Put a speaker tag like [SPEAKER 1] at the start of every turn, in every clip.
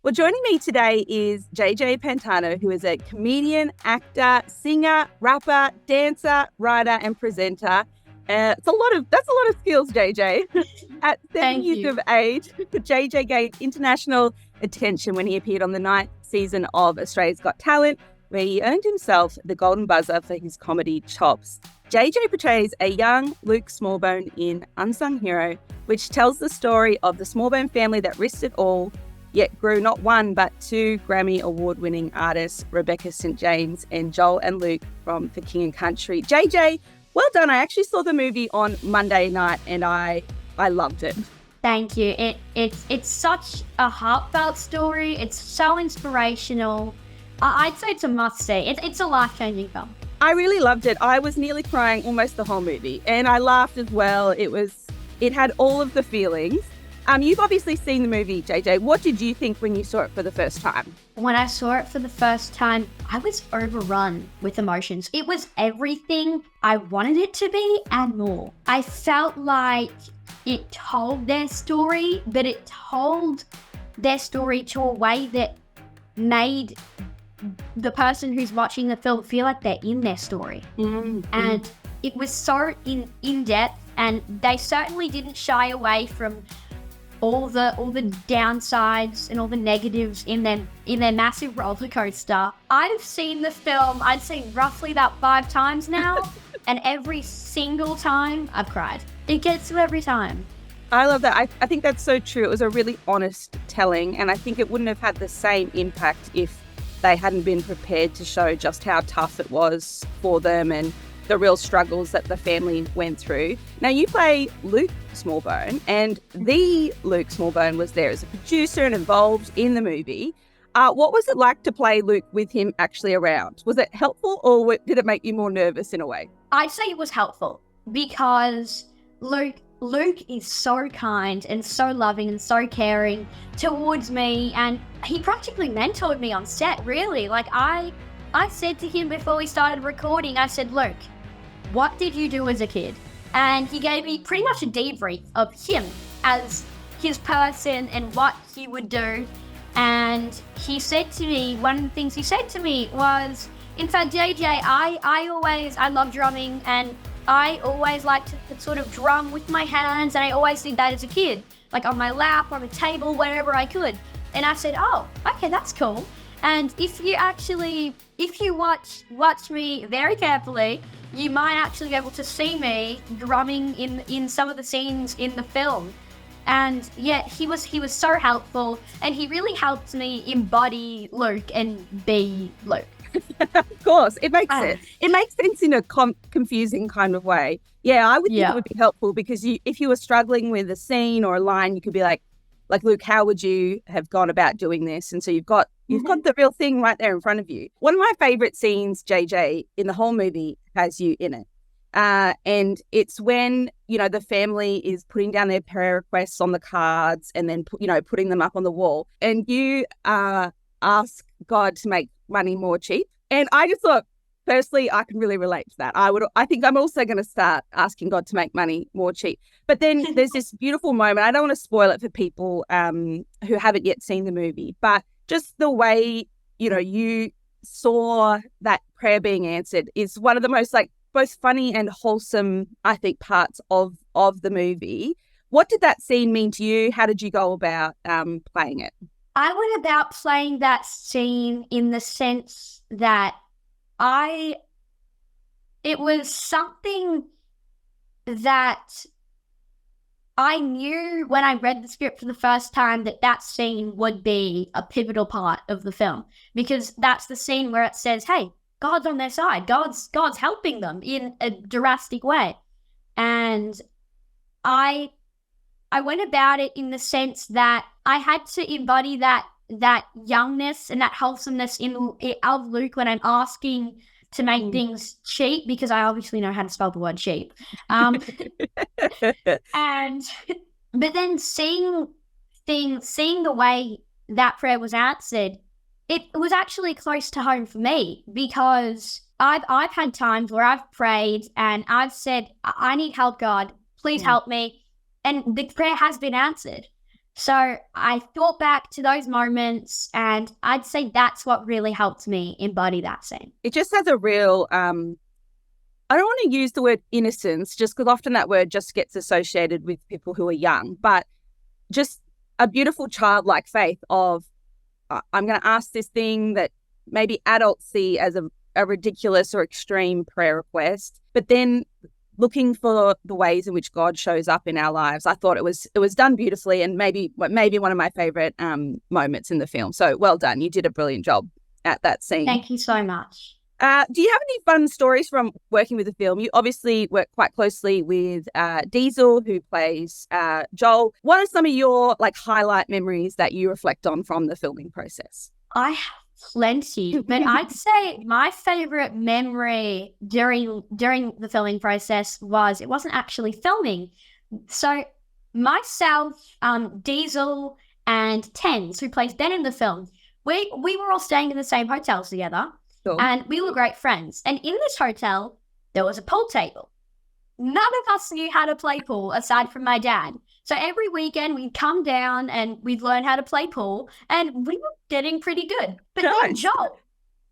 [SPEAKER 1] Well, joining me today is JJ Pantano, who is a comedian, actor, singer, rapper, dancer, writer, and presenter. That's a lot of skills, JJ. At 7
[SPEAKER 2] Thank
[SPEAKER 1] years
[SPEAKER 2] you.
[SPEAKER 1] of age, JJ gained international attention when he appeared on the 9th season of Australia's Got Talent, where he earned himself the Golden Buzzer for his comedy chops. JJ portrays a young Luke Smallbone in Unsung Hero, which tells the story of the Smallbone family that risked it all, yet grew not one but two Grammy Award-winning artists, Rebecca St. James and Joel and Luke from For King and Country. JJ, well done. I actually saw the movie on Monday night and I loved it.
[SPEAKER 2] Thank you. It's such a heartfelt story. It's so inspirational. I'd say it's a must-see. It's a life-changing film.
[SPEAKER 1] I really loved it. I was nearly crying almost the whole movie, and I laughed as well. It had all of the feelings. You've obviously seen the movie, JJ. What did you think when you saw it for the first time?
[SPEAKER 2] When I saw it for the first time, I was overrun with emotions. It was everything I wanted it to be and more. I felt like it told their story, but it told their story to a way that made the person who's watching the film feel like they're in their story. Mm-hmm. And it was so in depth, and they certainly didn't shy away from all the downsides and all the negatives in their massive roller coaster. I've seen the film, I'd say roughly about 5 times now, and every single time I've cried. It gets to every time.
[SPEAKER 1] I love that. I think that's so true. It was a really honest telling, and I think it wouldn't have had the same impact if they hadn't been prepared to show just how tough it was for them and the real struggles that the family went through. Now, you play Luke Smallbone, and the Luke Smallbone was there as a producer and involved in the movie. What was it like to play Luke with him actually around? Was it helpful, or did it make you more nervous in a way?
[SPEAKER 2] I'd say it was helpful because Luke is so kind and so loving and so caring towards me, and he practically mentored me on set, really. Like, I said to him before we started recording, I said, Luke, what did you do as a kid? And he gave me pretty much a debrief of him as his person and what he would do. And he said to me, one of the things he said to me was, in fact, JJ, I love drumming, and I always like to sort of drum with my hands, and I always did that as a kid, like on my lap, on a table, wherever I could. And I said, oh, okay, that's cool. And if you watch me very carefully, you might actually be able to see me drumming in some of the scenes in the film. And yeah, he was so helpful, and he really helped me embody Luke and be Luke.
[SPEAKER 1] Of course, it makes sense. It makes sense in a confusing kind of way. Yeah, I would think it would be helpful because if you were struggling with a scene or a line, you could be like Luke, how would you have gone about doing this? And so you've got the real thing right there in front of you. One of my favorite scenes, JJ, in the whole movie has you in it. And it's when, the family is putting down their prayer requests on the cards and then, putting them up on the wall. And you ask God to make money more cheap. And I just thought, firstly, I can really relate to that. I think I'm also going to start asking God to make money more cheap. But then there's this beautiful moment. I don't want to spoil it for people who haven't yet seen the movie, but just the way, you saw that prayer being answered is one of the most both funny and wholesome, I think, parts of the movie. What did that scene mean to you? How did you go about playing it?
[SPEAKER 2] I went about playing that scene in the sense that it was something that I knew when I read the script for the first time that scene would be a pivotal part of the film, because that's the scene where it says, hey, God's on their side. God's helping them in a drastic way. And I went about it in the sense that I had to embody that youngness and that wholesomeness of Luke when I'm asking to make things cheap, because I obviously know how to spell the word cheap. But then seeing the way that prayer was answered, it was actually close to home for me, because I've had times where I've prayed and I've said, I need help, God, please help me. And the prayer has been answered. So I thought back to those moments, and I'd say that's what really helped me embody that scene.
[SPEAKER 1] It just has a real, I don't want to use the word innocence just because often that word just gets associated with people who are young, but just a beautiful childlike faith of, I'm going to ask this thing that maybe adults see as a ridiculous or extreme prayer request, but then looking for the ways in which God shows up in our lives. I thought it was done beautifully, and maybe one of my favorite moments in the film. So well done. You did a brilliant job at that scene.
[SPEAKER 2] Thank you so much.
[SPEAKER 1] Do you have any fun stories from working with the film? You obviously work quite closely with Diesel, who plays Joel. What are some of your highlight memories that you reflect on from the filming process?
[SPEAKER 2] I have plenty, but I'd say my favorite memory during the filming process was, it wasn't actually filming. So myself, Diesel, and Tens, who plays Ben in the film, we were all staying in the same hotel together. Cool. And we were great friends. And in this hotel, there was a pool table. None of us knew how to play pool aside from my dad. So every weekend we'd come down and we'd learn how to play pool, and we were getting pretty good. But then Joel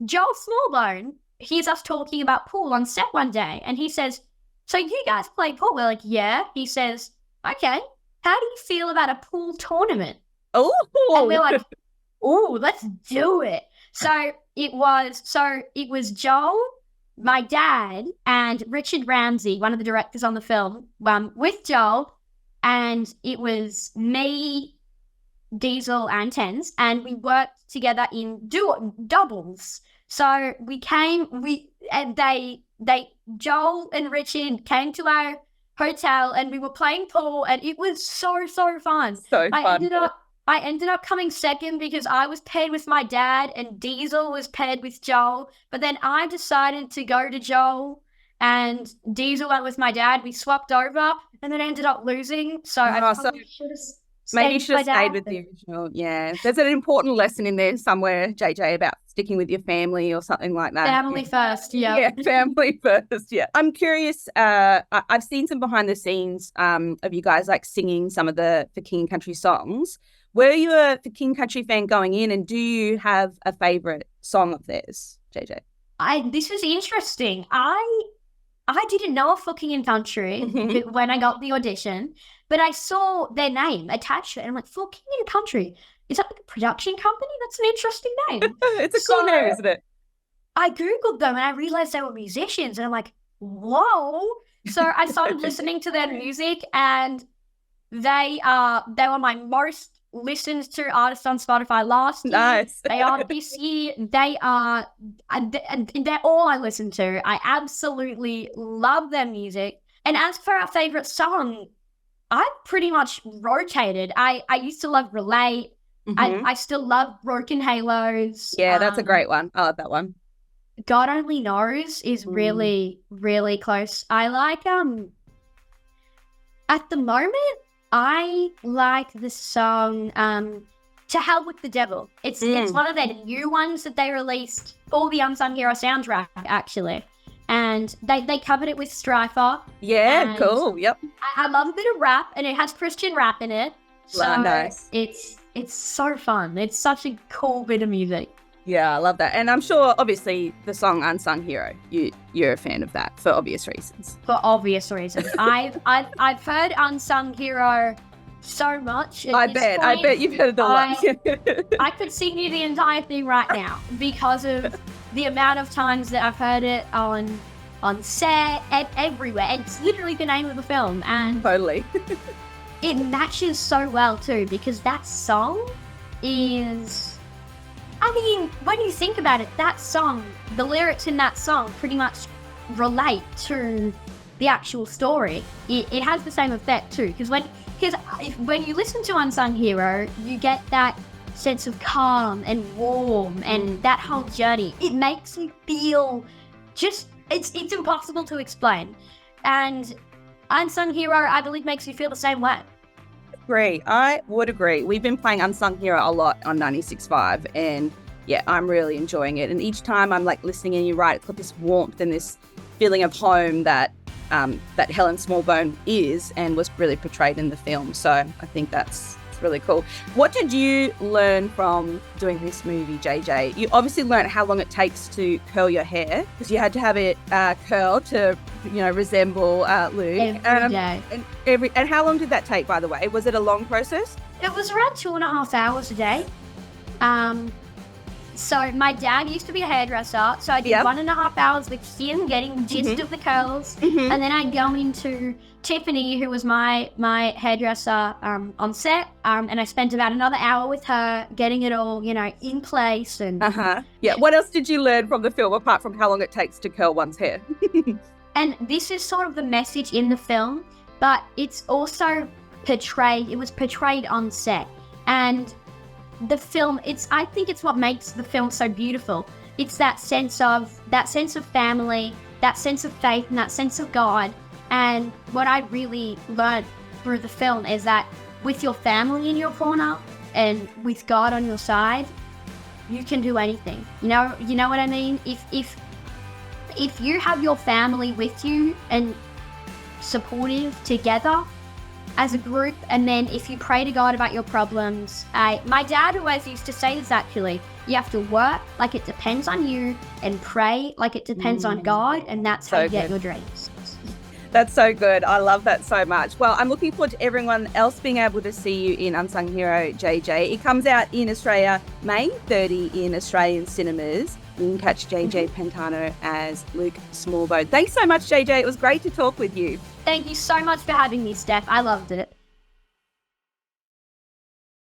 [SPEAKER 2] Smallbone hears us talking about pool on set one day, and he says, "So you guys play pool?" We're like, "Yeah." He says, "Okay, how do you feel about a pool tournament?"
[SPEAKER 1] Oh,
[SPEAKER 2] and we're like, "Oh, let's do it." So it was Joel, my dad, and Richard Ramsey, one of the directors on the film, with Joel, and it was me, Diesel, and Tens, and we worked together in doubles. So Joel and Richard came to our hotel, and we were playing pool, and it was so fun.
[SPEAKER 1] So fun.
[SPEAKER 2] I ended up coming second because I was paired with my dad and Diesel was paired with Joel. But then I decided to go to Joel and Diesel went with my dad. We swapped over and then ended up losing. So I probably should have
[SPEAKER 1] stayed with the original. Yeah. There's an important lesson in there somewhere, JJ, about sticking with your family or something like that.
[SPEAKER 2] Family first, yeah.
[SPEAKER 1] Yeah, family first, yeah. I'm curious, I've seen some behind the scenes of you guys singing some of the For King and Country songs. Were you a For King Country fan going in, and do you have a favourite song of theirs, JJ?
[SPEAKER 2] This was interesting. I didn't know of For King and Country when I got the audition, but I saw their name attached to it, and I'm like, For King and Country? Is that a production company? That's an interesting name.
[SPEAKER 1] It's a cool name, isn't it?
[SPEAKER 2] I Googled them, and I realised they were musicians, and I'm like, whoa. So I started listening to their music, and they were my most listened to artists on Spotify last year.
[SPEAKER 1] Nice.
[SPEAKER 2] They are this year. They're all I listen to. I absolutely love their music. And as for our favorite song, I pretty much rotated. I used to love Relate. I still love Broken Halos.
[SPEAKER 1] Yeah, that's a great one. I love that one.
[SPEAKER 2] God Only Knows is really, really close. I like at the moment, I like the song To Hell With the Devil. It's one of their new ones that they released for the Unsung Hero soundtrack, actually. And they covered it with Strifer.
[SPEAKER 1] Yeah, cool. Yep.
[SPEAKER 2] I love a bit of rap, and it has Christian rap in it. So
[SPEAKER 1] nice.
[SPEAKER 2] It's so fun. It's such a cool bit of music.
[SPEAKER 1] Yeah, I love that. And I'm sure, obviously, the song Unsung Hero, you're a fan of that for obvious reasons.
[SPEAKER 2] For obvious reasons. I've heard Unsung Hero so much.
[SPEAKER 1] I bet you've heard it a lot.
[SPEAKER 2] I could sing you the entire thing right now because of the amount of times that I've heard it on set and everywhere. It's literally the name of the film. And
[SPEAKER 1] totally.
[SPEAKER 2] It matches so well too, because that song is... I mean, when you think about it, that song, the lyrics in that song pretty much relate to the actual story. It has the same effect too, because when you listen to Unsung Hero, you get that sense of calm and warm and that whole journey. It makes you feel just, it's impossible to explain. And Unsung Hero, I believe, makes you feel the same way.
[SPEAKER 1] I would agree. We've been playing Unsung Hero a lot on 96.5, and yeah, I'm really enjoying it. And each time I'm listening, and you're right, it's got this warmth and this feeling of home that Helen Smallbone is and was really portrayed in the film. So I think that's That's really cool. What did you learn from doing this movie, JJ? You obviously learned how long it takes to curl your hair because you had to have it curled to, resemble Luke.
[SPEAKER 2] Every day.
[SPEAKER 1] And how long did that take, by the way? Was it a long process?
[SPEAKER 2] It was around 2.5 hours a day. So my dad used to be a hairdresser, so I did 1.5 hours with him getting the gist of the curls, and then I'd go into Tiffany, who was my hairdresser on set, and I spent about another hour with her getting it all, in place. And
[SPEAKER 1] What else did you learn from the film apart from how long it takes to curl one's hair?
[SPEAKER 2] And this is sort of the message in the film, but it's also portrayed. It was portrayed on set, and the film, I think it's what makes the film so beautiful. It's that sense of family, that sense of faith, and that sense of God. And what I really learned through the film is that with your family in your corner and with God on your side, you can do anything. You know what I mean? If you have your family with you and supportive together as a group, and then if you pray to God about your problems, my dad always used to say this actually, you have to work like it depends on you and pray like it depends on God, and that's how you get your dreams.
[SPEAKER 1] That's so good. I love that so much. Well, I'm looking forward to everyone else being able to see you in Unsung Hero, JJ. It comes out in Australia, May 30 in Australian cinemas. You can catch JJ Pantano as Luke Smallbone. Thanks so much, JJ. It was great to talk with you.
[SPEAKER 2] Thank you so much for having me, Steph. I loved it.